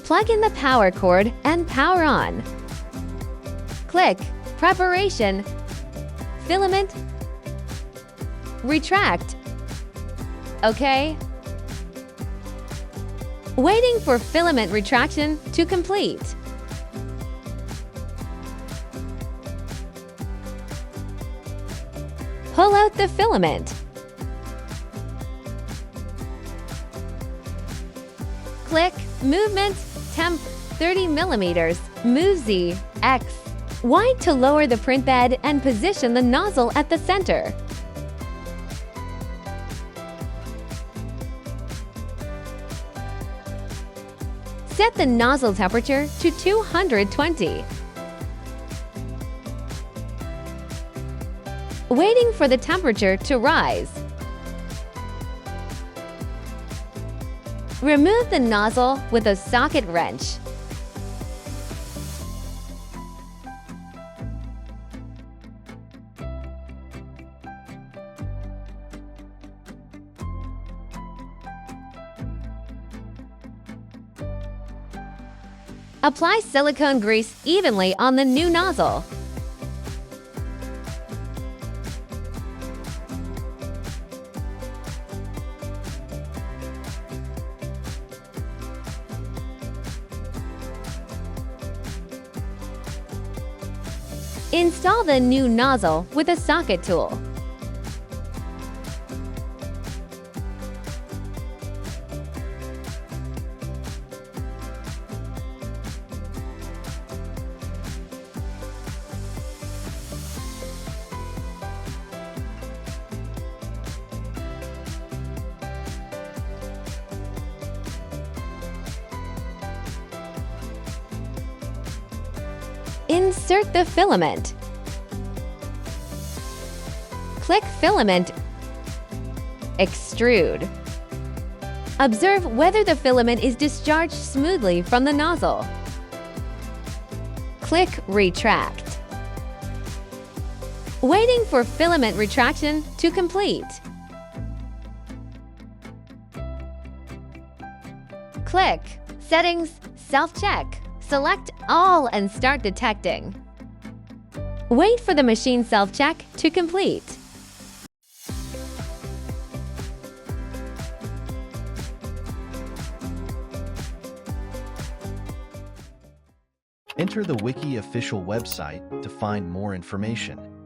Plug in the power cord and power on. Click Preparation, Filament, Retract. OK. Waiting for filament retraction to complete. Pull out the filament. Click Movement, Temp 30 mm, Move Z, X, Y to lower the print bed and position the nozzle at the center. Set the nozzle temperature to 220. Waiting for the temperature to rise. Remove the nozzle with a socket wrench. Apply silicone grease evenly on the new nozzle. Install the new nozzle with a socket tool. Insert the filament. Click Filament. Extrude. Observe whether the filament is discharged smoothly from the nozzle. Click Retract. Waiting for filament retraction to complete. Click Settings, Self-Check. Select All and start detecting. Wait for the machine self-check to complete. Enter the Wiki official website to find more information.